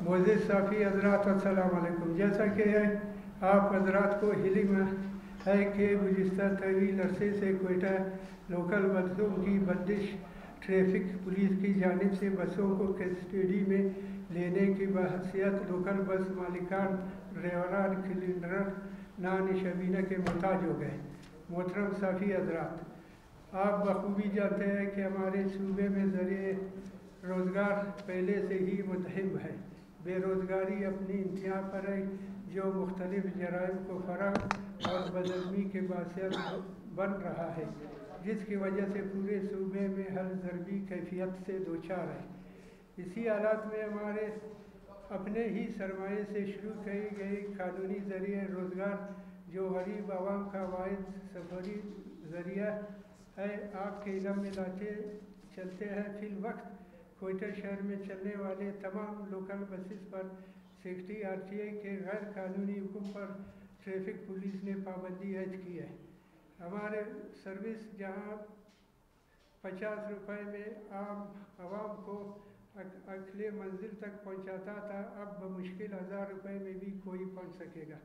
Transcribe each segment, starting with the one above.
मोअज़्ज़िज़ साफ़ी हज़रात अस्सलाम वालेकुम। जैसा कि आप हज़रात को इल्म है कि गुज़िश्ता तवील अरसे से कोयटा लोकल बसों की बंदिश ट्रैफिक पुलिस की जानिब से बसों को कस्टडी में लेने की बहसियत लोकल बस मालिकान ड्राइवरान क्लीनर नान शबीना के मोहताज हो गए। मोहतरम साफ़ी हज़रात, आप बखूबी जानते हैं कि हमारे सूबे में ज़रिए रोज़गार पहले से ही मुतहम है। बेरोज़गारी अपनी इंतहा पर है, जो मुख्तलिफ जराइम को फराहम और बदअज़मी के बायस बन रहा है, जिसकी वजह से पूरे सूबे में हर ज़रबी कैफियत से दोचार है। इसी हालात में हमारे अपने ही सरमाए से शुरू किए गए कानूनी ज़रिए रोज़गार, जो गरीब आवाम का वाहिद सफरी ज़रिया है, आपके इल्म में लाते चलते हैं। फिल वक्त कोयटा शहर में चलने वाले तमाम लोकल बसेस पर सेफ्टी आरटीए के गैर कानूनी हुक्म पर ट्रैफिक पुलिस ने पाबंदी ऐद की है। हमारे सर्विस जहां 50 रुपये में आम आवाम को अगले मंजिल तक पहुंचाता था, अब बमुश्किल 1000 रुपये में भी कोई पहुंच सकेगा।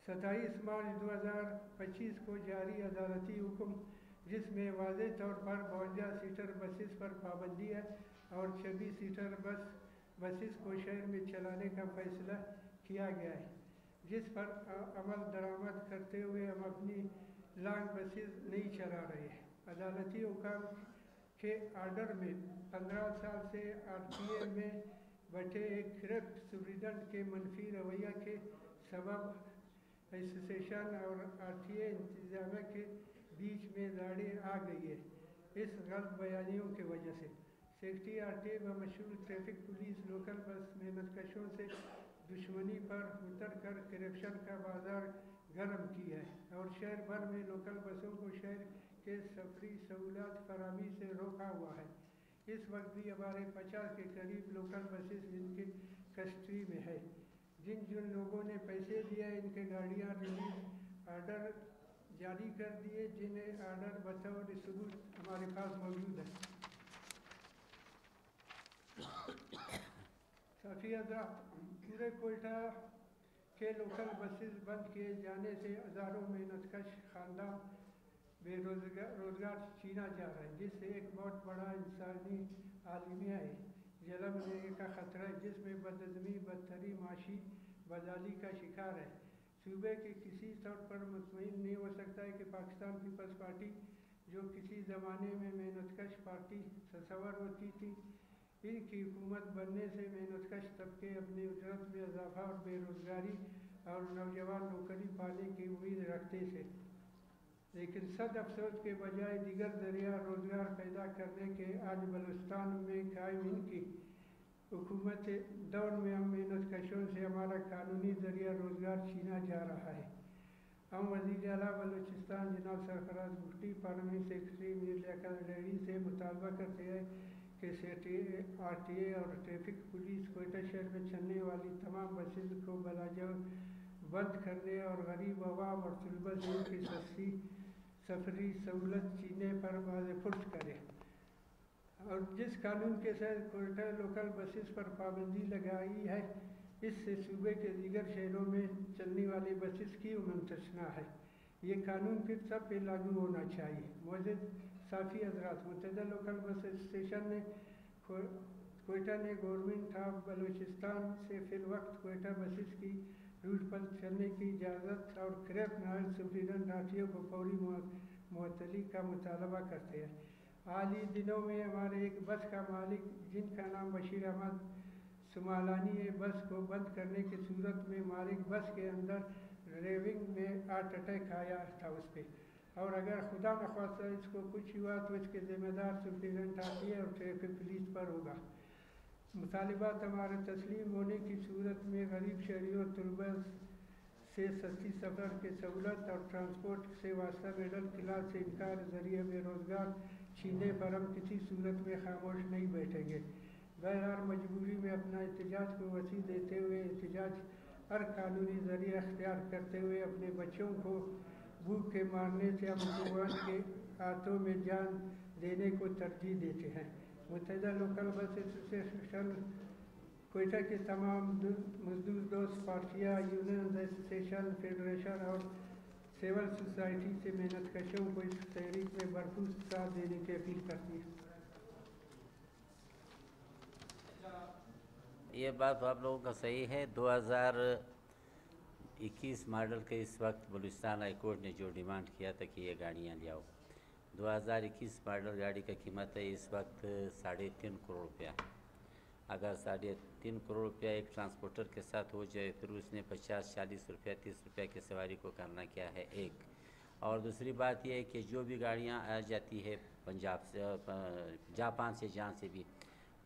27 मार्च 2025 को जारी अदालती हुक्म, जिसमें वाज़ेह तौर पर 52 सीटर बसेस पर पाबंदी है और 26 सीटर बसेस को शहर में चलाने का फैसला किया गया है, जिस पर अमल दरामद करते हुए हम अपनी लॉन्ग बसेस नहीं चला रहे हैं। अदालती हुक्म के आर्डर में 15 साल से आरटीए में बैठे एक करप्ट सुप्रीडेंट के मनफी रवैया के सबब एसोसिएशन और आरटीए इंतजामिया के बीच में दाड़े आ गई है। इस गलत बयानियों की वजह से सेफ्टी आरटीए व मशहूर ट्रैफिक पुलिस लोकल बस मेहनतकशों से दुश्मनी पर उतर कर करप्शन का बाजार गर्म की है और शहर भर में लोकल बसों को शहर के सफरी सहूलत फराहमी से रोका हुआ है। इस वक्त भी हमारे 50 के करीब लोकल बसेस जिनके कस्टडी में है। जिन लोगों ने पैसे दिए, इनके गाड़ियाँ रिलीज आर्डर जारी कर दिए, जिन्हें आर्डर बतौर सबूत हमारे पास मौजूद है। सफ़ियदा पूरे कोयटा के लोकल बसेस बंद किए जाने से हज़ारों मेहनतकश ख़ानदान रोज़गार छीना जा रहा है, जिससे एक बहुत बड़ा इंसानी आलमिया है जन्म लेने का ख़तरा है, जिसमें बदअज़मी बदतरी माशी बदहाली का शिकार है। सूबे के किसी तौर पर मुतमईन नहीं हो सकता है कि पाकिस्तान पीपल्स पार्टी, जो किसी ज़माने में मेहनतकश पार्टी तस्वर होती थी, इनकी हुकूमत बनने से मेहनतकश तबके अपनी उजरत में इजाफा और बेरोज़गारी और नौजवान नौकरी पाने की उम्मीद रखते थे। लेकिन सद अफसोस के बजाय दीगर ज़रिया रोज़गार पैदा करने के आज बलूचिस्तान में कायम इनकी हुकूमत दौर में हम मेहनतकशों से हमारा कानूनी ज़रिया रोज़गार छीना जा रहा है। हम वज़ीर आला बलूचिस्तान जनाब सरफराज भुट्टी, पार्लियामेंट सेक्रेटरी मीर लियाकत रेडी से मुतालबा करते हैं कि आरटीए और ट्रैफिक पुलिस कोयटा शहर में चलने वाली तमाम बसेस को बलाजा बंद करने और गरीब अवाम और तलबा से इनकी सस्ती सफरी सहूलत छीनने पर वाज़ेपुर्स करें। और जिस कानून के तहत कोयटा लोकल बसेस पर पाबंदी लगाई है, इससे सूबे के दीगर शहरों में चलने वाली बसेस की मुंतशना है। ये कानून फिर सब पे लागू होना चाहिए। मुअज़्ज़िज़ साफ़ी हज़रात, मुतहदा लोकल बस स्टेशन ने कोयटा ने गवर्नमेंट ऑफ बलूचिस्तान से फिल वक्त कोयटा बसेस की रूट पर चलने की इजाज़त और करप्ट नायब सुप्रीडेंट आरटीओ को फौरी मुअत्तली का मुतालबा करते हैं। हाल ही दिनों में हमारे एक बस का मालिक, जिनका नाम बशीर अहमद सुमालानी है, बस को बंद करने की सूरत में मालिक बस के अंदर ड्राइविंग में हार्ट अटैक आया था उस पर, और अगर खुदा न ख्वास्ता इसको कुछ हुआ तो इसके ज़िम्मेदार सुप्रीडेंट आरटीए और ट्रैफिक पुलिस पर होगा। मुतालिबात हमारे तस्लीम होने की सूरत में गरीब शहरियों तलबा से सस्ती सफ़र के सहूलत और ट्रांसपोर्ट से वास्ता मिडल क्लास से इनकार ज़रिए बेरोज़गार छीनने पर हम किसी सूरत में खामोश नहीं बैठेंगे। बहरहाल मजबूरी में अपना एहतजाज को वसी देते हुए एहतजाज हर कानूनी ज़रिया अख्तियार करते हुए अपने बच्चों को भूख के मारने से हम हुकूमत के हाथों में जान देने को तरजीह देते हैं। मुतहदा लोकल बस एसोसिएशन کوئٹہ کے تمام مزدور دوست پارٹیاں، یونین ایسوسیشن، فیڈریشن اور سول سوسائٹی سے محنت کشوں کو اس تحریک میں بھرپور ساتھ دینے کی اپیل کرتی ہے۔ یہ بات آپ لوگوں کا صحیح ہے۔ 2021 ماڈل کے اس وقت بلوچستان ہائی کورٹ نے جو ڈیمانڈ کیا تھا کہ یہ گاڑیاں لے آؤ، 2021 ماڈل گاڑی کا قیمت ہے اس وقت 3.5 کروڑ روپیہ۔ اگر 3.5 کروڑ روپیہ ایک ٹرانسپورٹر کے ساتھ ہو جائے، پھر اس نے 50-40 روپیہ 30 روپیہ کی سواری کو کرنا کیا ہے ایک۔ اور دوسری بات یہ ہے کہ جو بھی گاڑیاں آ جاتی ہے پنجاب سے، جاپان سے، جہاں سے بھی،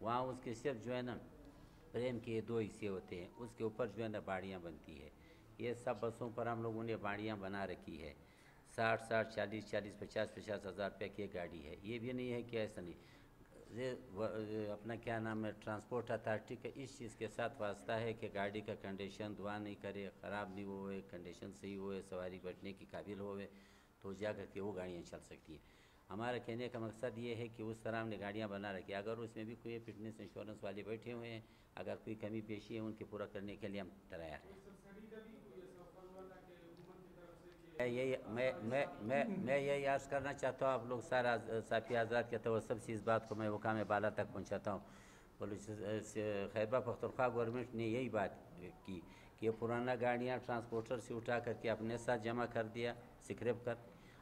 وہاں اس کے صرف جو ہے نا فریم کے 2 حصے ہوتے ہیں، اس کے اوپر جو ہے نا باڑیاں بنتی ہے۔ یہ سب بسوں پر ہم لوگوں نے باڑیاں بنا رکھی ہے۔ 60 40 50 ہزار روپے کی گاڑی ہے۔ یہ بھی نہیں ہے کہ ایسا نہیں، اپنا کیا نام ہے، ٹرانسپورٹ اتھارٹی کا اس چیز کے ساتھ واسطہ ہے کہ گاڑی کا کنڈیشن دعا نہیں کرے، خراب نہیں ہوئے، کنڈیشن صحیح ہوئے، سواری بیٹھنے کی قابل ہوئے، تو جا کر کے وہ گاڑیاں چل سکتی ہیں۔ ہمارا کہنے کا مقصد یہ ہے کہ اس طرح ہم نے گاڑیاں بنا رکھی، اگر اس میں بھی کوئی فٹنس انشورنس والے بیٹھے ہوئے ہیں، اگر کوئی کمی پیشی ہے ان کی پورا کرنے کے لیے ہم تیار ہیں۔ میں یہی عرض کرنا چاہتا ہوں، آپ لوگ سارا صافی حضرات کے توسط سے اس بات کو میں مقام بالا تک پہنچاتا ہوں۔ خیبر پختونخوا گورنمنٹ نے یہی بات کی کہ یہ پرانا گاڑیاں ٹرانسپورٹر سے اٹھا کر کے اپنے ساتھ جمع کر دیا سکریپ کر،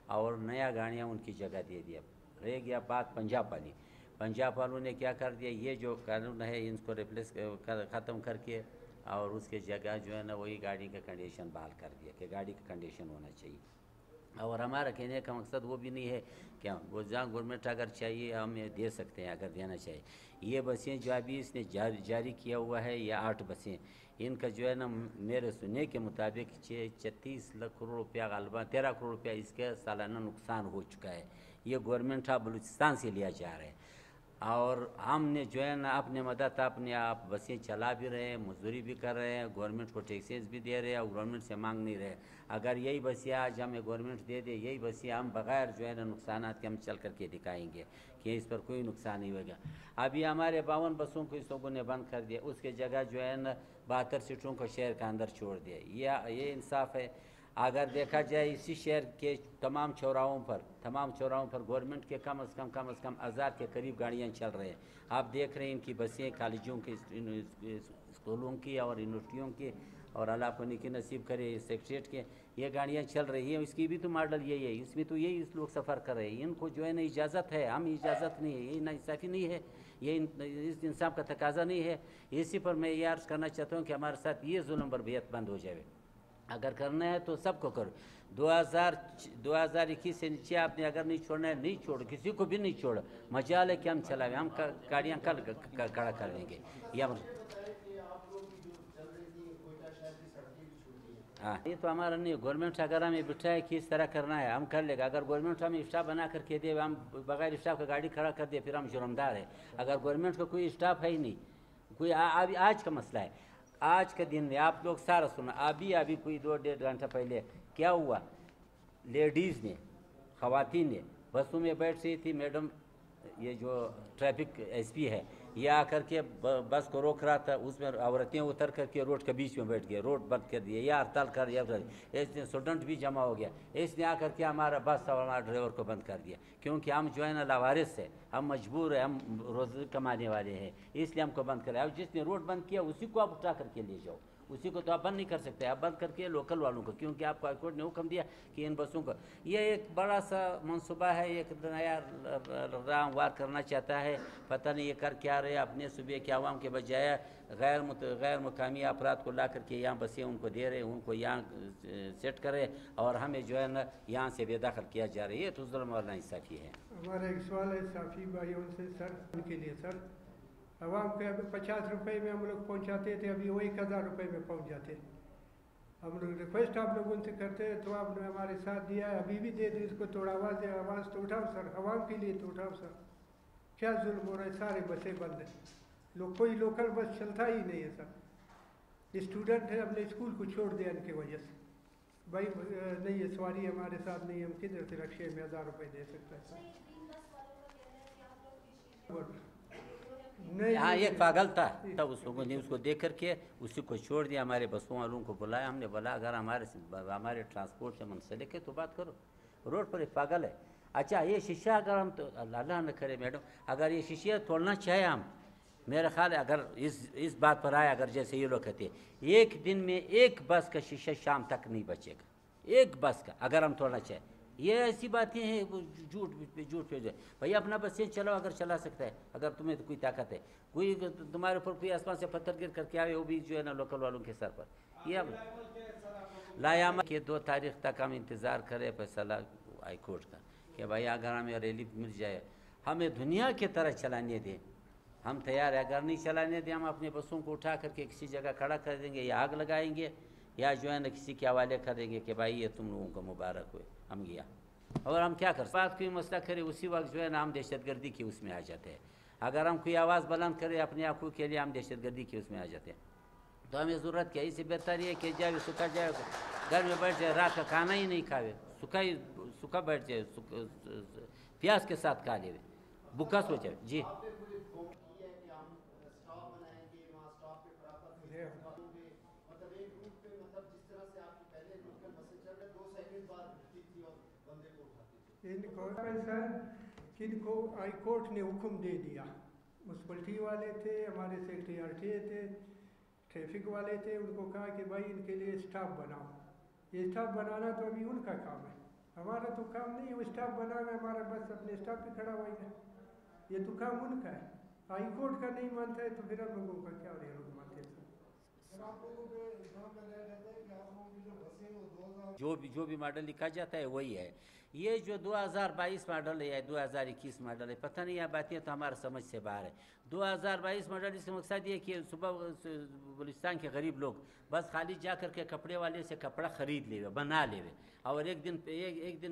اور نیا گاڑیاں ان کی جگہ دے دیا۔ رہ گیا بات پنجاب والی، پنجاب والوں نے کیا کر دیا، یہ جو قانون ہے ان کو ریپلیس ختم کر کے، اور اس کے جگہ جو ہے نا وہی گاڑی کا کنڈیشن بحال کر دیا کہ گاڑی کا کنڈیشن ہونا چاہیے۔ اور ہمارا کہنے کا مقصد وہ بھی نہیں ہے کہ وہ جہاں گورنمنٹ اگر چاہیے ہم یہ دے سکتے ہیں، اگر دینا چاہیے۔ یہ بسیں جو ابھی اس نے جاری کیا ہوا ہے، یہ 8 بسیں، ان کا جو ہے نا میرے سننے کے مطابق 36 لاکھ کروڑ روپیہ، غالباً 13 کروڑ روپیہ اس کے سالانہ نقصان ہو چکا ہے۔ یہ گورنمنٹ آف بلوچستان سے لیا جا رہا ہے، اور ہم نے جو ہے نا اپنے مدد اپنے آپ بسیں چلا بھی رہے ہیں، مزدوری بھی کر رہے ہیں، گورنمنٹ کو ٹیکسیز بھی دے رہے ہیں، اور گورنمنٹ سے مانگ نہیں رہے۔ اگر یہی بسیں آج ہمیں گورنمنٹ دے دے، یہی بسیں ہم بغیر جو ہے نا نقصانات کے ہم چل کر کے دکھائیں گے کہ اس پر کوئی نقصان نہیں ہوگا۔ ابھی ہمارے 52 بسوں کو اس لوگوں نے بند کر دیا، اس کے جگہ جو ہے نا 72 سیٹوں کو شہر کے اندر چھوڑ دیا۔ یہ انصاف ہے؟ اگر دیکھا جائے اسی شہر کے تمام چوراہوں پر گورنمنٹ کے کم از کم 1000 کے قریب گاڑیاں چل رہے ہیں۔ آپ دیکھ رہے ہیں ان کی بسیں کالجوں کی، اسکولوں کی اور یونیورسٹیوں کی، اور اللہ کو نیکی نصیب کرے سیکریٹریٹ کے، یہ گاڑیاں چل رہی ہیں۔ اس کی بھی تو ماڈل یہی ہے، اس میں تو یہی لوگ سفر کر رہے ہیں۔ ان کو جو ہے نا اجازت ہے، ہم اجازت نہیں ہے، یہ ناانصافی نہیں ہے، یہ اس انصاف کا تقاضا نہیں ہے۔ اسی پر میں یہ عرض کرنا چاہتا ہوں کہ ہمارے ساتھ یہ ظلم بربریت بند ہو جائے۔ اگر کرنا ہے تو سب کو کرو۔ 2021 سے نیچے آپ نے اگر نہیں چھوڑنا ہے، نہیں چھوڑو، کسی کو بھی نہیں چھوڑو، مجال ہے کہ ہم چلائیں، ہم گاڑیاں کل کھڑا کر دیں گے۔ ہاں، یہ تو ہمارا نہیں، گورنمنٹ اگر ہمیں بٹھائے کہ اس طرح کرنا ہے ہم کر لے گا۔ اگر گورنمنٹ ہمیں اسٹاف بنا کر کے دے، ہم بغیر اسٹاف کا گاڑی کھڑا کر دے، پھر ہم جرمدار ہیں۔ اگر گورنمنٹ کا کوئی اسٹاف ہے ہی نہیں، کوئی آج کا مسئلہ ہے، آج کے دن میں آپ لوگ سارا سنا، ابھی کوئی 2-1.5 گھنٹہ پہلے کیا ہوا، لیڈیز نے، خواتین نے بسوں میں بیٹھ رہی تھی، میڈم یہ جو ٹریفک ایس پی ہے یہ آ کر کے بس کو روک رہا تھا، اس میں عورتیں اتر کر کے روڈ کے بیچ میں بیٹھ گئے، روڈ بند کر دیا، یا ہڑتال کر دیا۔ اس نے اسٹوڈنٹ بھی جمع ہو گیا، اس نے آ کر کے ہمارا بس اور ہمارا ڈرائیور کو بند کر دیا، کیونکہ ہم جو ہے نا لاوارث ہے، ہم مجبور ہیں، ہم روزی کمانے والے ہیں، اس لیے ہم کو بند کرے۔ اب جس نے روڈ بند کیا اسی کو آپ اٹھا کر کے لے جاؤ، اسی کو تو آپ بند نہیں کر سکتے، آپ بند کر کے لوکل والوں کو، کیونکہ آپ کو ہائی کورٹ نے حکم دیا کہ ان بسوں کو، یہ ایک بڑا سا منصوبہ ہے، ایک نیا راہ ہموار کرنا چاہتا ہے، پتہ نہیں یہ کر کیا رہے، اپنے صوبے کے عوام کے بجائے غیر مقامی افراد کو لا کر کے یہاں بسیں ان کو دے رہے، ان کو یہاں سیٹ کرے، اور ہمیں جو ہے نا یہاں سے بے دخل کیا جا رہا ہے۔ یہ تو ظلم اور ناانصافی ہے۔ ہمارا ایک سوال ہے صافی بھائیوں سے سر، ان کے لیے سر، عوام کے ابھی 50 روپے میں ہم لوگ پہنچاتے تھے، ابھی وہ 1000 روپے میں پہنچ جاتے۔ ہم لوگ ریکویسٹ آپ لوگوں سے کرتے ہیں، تو آپ نے ہمارے ساتھ دیا ہے، ابھی بھی دے دیں، اس کو تھوڑا آواز تو اٹھاؤ سر، عوام کے لیے تو اٹھاؤ سر۔ کیا ظلم ہو رہا ہے، سارے بسیں بند ہیں، کوئی لوکل بس چلتا ہی نہیں ہے سر۔ اسٹوڈنٹ ہے، اپنے اسکول کو چھوڑ دیا ان کی وجہ سے، بھائی نہیں ہے سواری ہمارے ساتھ نہیں، ہم کدھر سے رکشے میں 1000 روپے دے سکتا ہے سر۔ हाँ एक पागल था तब उसको ने उसको देख करके उसी को छोड़ दिया। हमारे बसों वालों को बुलाया, हमने बोला अगर हमारे ट्रांसपोर्ट से मुंसलिक है तो बात करो, रोड पर एक पागल है। अच्छा ये शीशा अगर हम तो अल्लाह न करे मैडम, अगर ये शीशे तोड़ना चाहे हम, मेरा ख्याल है अगर इस बात पर आए, अगर जैसे ये लोग कहते हैं एक दिन में एक बस का शीशा शाम तक नहीं बचेगा, एक बस का अगर हम तोड़ना चाहें, ये ऐसी बातें हैं झूठ पे जो भाई अपना बस से चलाओ अगर चला सकता है, अगर तुम्हें तो कोई ताकत है, कोई तुम्हारे ऊपर कोई आसमान से पत्थर गिर करके आए वो भी जो है ना लोकल वालों के सर पर। ये अब लायामा के 2 तारीख तक हम इंतज़ार करें फैसला हाई कोर्ट का कि भाई अगर हमें रिलीफ मिल जाए, हमें दुनिया की तरह चलाने दें, हम तैयार है। अगर नहीं चलाने दें हम अपने बसों को उठा करके किसी जगह खड़ा कर देंगे या आग लगाएंगे या जो है ना किसी के हवाले कर देंगे कि भाई ये तुम लोगों को मुबारक हुए हम गया। और हम क्या कर बात कोई मसला करें उसी वक्त जो है ना हम दहशतगर्दी के उसमें आ जाते हैं। अगर हम कोई आवाज़ बुलंद करें अपने आँखों के लिए हम दहशतगर्दी के उसमें आ जाते हैं। तो हमें ज़रूरत क्या, इससे बेहतर ये कि जाए सूखा जाए घर में बैठ जाए, रात का खाना ही नहीं खावे, सूखा बैठ जाए, प्याज के साथ खा ले, भूखा सो जाए। जी इनको सर किनको हाई कोर्ट ने हुक्म दे दिया, म्यूनसिपलिटी वाले थे, हमारे सेक्रेटरी थे, ट्रैफिक वाले थे, उनको कहा कि भाई इनके लिए स्टाफ बनाओ। ये स्टाफ बनाना तो अभी उनका काम है, हमारा तो काम नहीं है वो स्टाफ बनाना, हमारा बस अपने स्टाफ पे खड़ा होएगा, ये तो काम उनका है। हाई कोर्ट का नहीं मानता है तो फिर हम लोगों का क्या, ये लोग मानते हैं। जो भी मॉडल लिखा जाता है वही है। ये जो 2022 मॉडल है या 2021 मॉडल है पता नहीं, यह बातें तो हमारा समझ से बाहर है। 2022 मॉडल इसका मकसद ये कि सुबह बलूचिस्तान के गरीब लोग बस खाली जा कर के कपड़े वाले से कपड़ा ख़रीद ले बना ले और एक दिन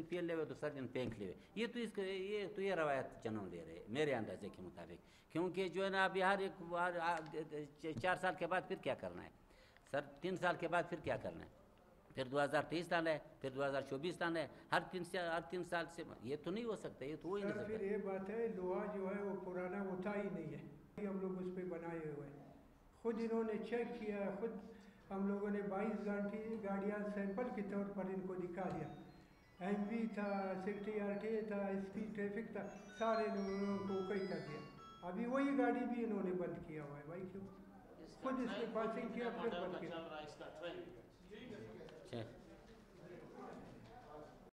पहन ले दूसरा दिन फेंक ले। ये तो ये रवायत जन्म ले रहे मेरे अंदाजे के मुताबिक, क्योंकि जो है ना अब यार 4 साल के बाद फिर क्या करना है सर, 3 साल के बाद फिर क्या करना है, फिर 2023 लाना है, फिर 2024 लाना है, हर 3 साल से ये तो नहीं हो सकता, ये तो हो ही नहीं सकता। फिर ये बात है लोहा जो है वो पुराना होता ही नहीं है, हम लोग उस पर बनाए हुए हैं, खुद इन्होंने चेक किया, खुद हम लोगों ने 22 गाड़ियाँ सैंपल के तौर पर इनको दिखा दिया, एमवी था, सेक्रेटरी था, एसपी ट्रैफिक था, सारे लोगों को कई कर दिया। अभी वही गाड़ी भी इन्होंने बंद किया हुआ है, भाई क्यों, खुद इसमें पासिंग किया फिर बंद किया।